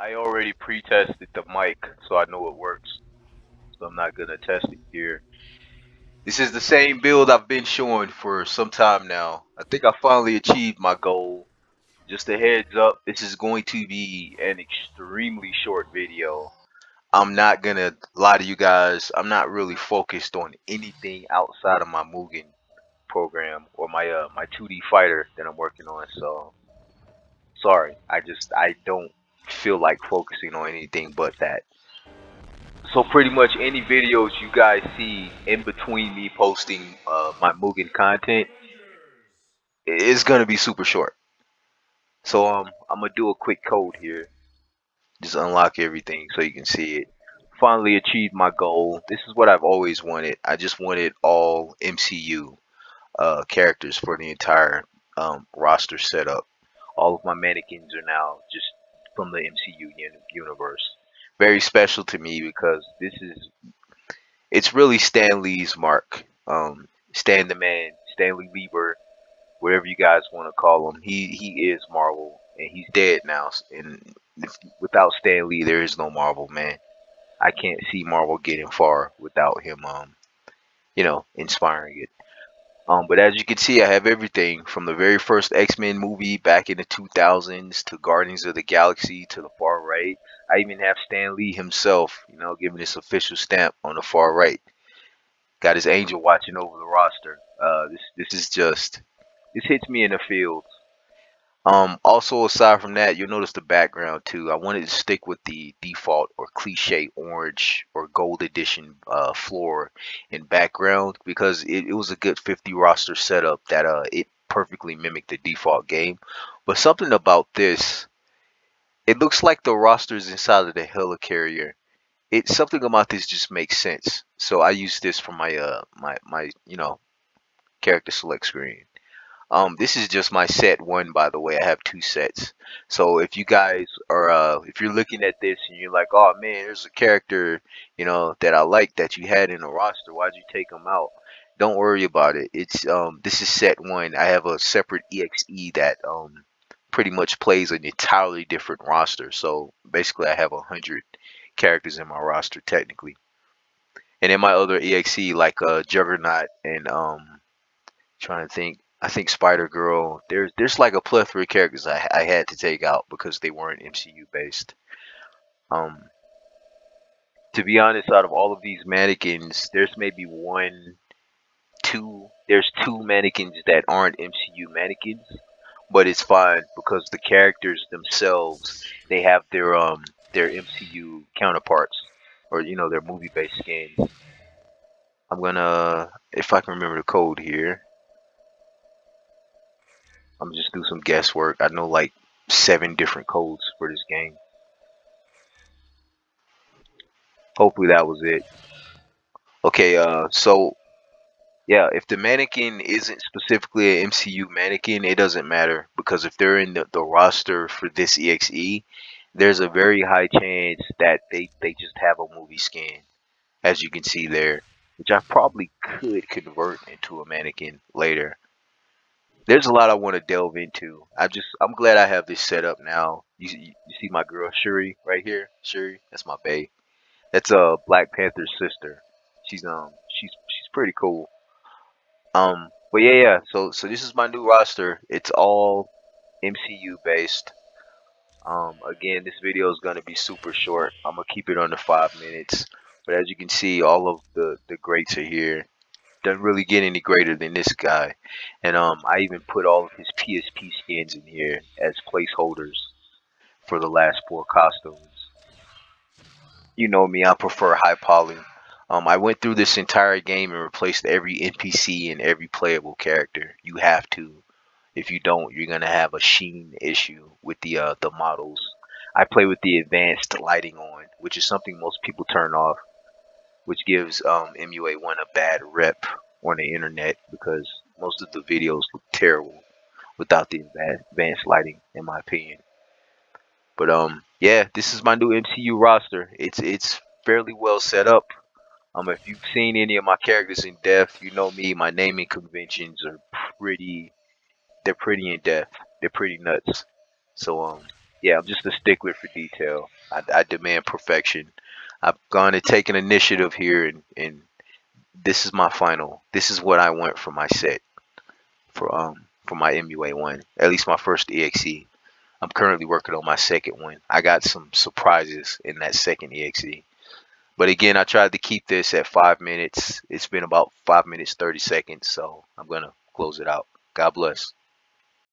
I already pre-tested the mic, so I know it works. So I'm not gonna test it here. This is the same build I've been showing for some time now. I think I finally achieved my goal. Just a heads up, this is going to be an extremely short video. I'm not gonna lie to you guys. I'm not really focused on anything outside of my Mugen program or my 2D fighter that I'm working on. So sorry, I don't feel like focusing on anything but that. So pretty much any videos you guys see in between me posting my Mugen content is gonna be super short. So I'm gonna do a quick code here. Just unlock everything so you can see it. Finally achieved my goal. This is what I've always wanted. I just wanted all MCU characters for the entire roster setup. All of my mannequins are now just from the MCU universe. Very special to me because it's really Stan Lee's mark. Stan the Man, Stanley Lieber, whatever you guys want to call him. He is Marvel, and he's dead now. And without Stan Lee, there is no Marvel, man. I can't see Marvel getting far without him. Inspiring it. But as you can see, I have everything from the very first X-Men movie back in the 2000s to Guardians of the Galaxy to the far right. I even have Stan Lee himself, giving his official stamp on the far right. Got his angel watching over the roster. This hits me in the field. Also aside from that, you'll notice the background too. I wanted to stick with the default or cliche orange or gold edition floor and background because it was a good 50 roster setup that it perfectly mimicked the default game. But something about this, it looks like the rosters inside of the helicarrier. Something about this just makes sense. So I use this for my character select screen. This is just my set one, by the way. I have two sets. So if you guys are, if you're looking at this and you're like, oh man, there's a character, that I like that you had in the roster. Why'd you take him out? Don't worry about it. This is set one. I have a separate EXE that pretty much plays an entirely different roster. So basically, I have 100 characters in my roster technically, and in my other EXE like Juggernaut and trying to think. I think Spider Girl. There's like a plethora of characters I had to take out because they weren't MCU based. Um, to be honest, out of all of these mannequins, there's maybe one, two. There's two mannequins that aren't MCU mannequins, but it's fine because the characters themselves they have their MCU counterparts or their movie based skins. I'm gonna if I can remember the code here. I'm just do some guesswork. I know like 7 different codes for this game. Hopefully that was it. Okay, so yeah, if the mannequin isn't specifically an MCU mannequin, it doesn't matter because if they're in the roster for this EXE, there's a very high chance that they just have a movie skin, as you can see there, which I probably could convert into a mannequin later. There's a lot I want to delve into. I'm glad I have this set up now. You see my girl Shuri right here. Shuri, that's my bae. That's Black Panther's sister. She's pretty cool. But yeah. So this is my new roster. It's all MCU based. Again, this video is gonna be super short. I'm gonna keep it under 5 minutes. But as you can see, all of the greats are here. Doesn't really get any greater than this guy. And I even put all of his PSP skins in here as placeholders for the last 4 costumes. You know me, I prefer high poly. I went through this entire game and replaced every NPC and every playable character. You have to. If you don't, you're gonna have a sheen issue with the models. I play with the advanced lighting on, which is something most people turn off, which gives MUA1 a bad rep on the internet because most of the videos look terrible without the advanced lighting, in my opinion. But yeah, this is my new MCU roster. It's fairly well set up. If you've seen any of my characters in depth, you know me. My naming conventions are pretty. They're pretty in depth. They're pretty nuts. So Yeah, I'm just a stickler for detail. I demand perfection. I've gone and taken initiative here, and this is my final. This is what I want for my set for my MUA1. At least my first EXE. I'm currently working on my second one. I got some surprises in that second EXE. But again, I tried to keep this at 5 minutes. It's been about 5 minutes 30 seconds, so I'm gonna close it out. God bless.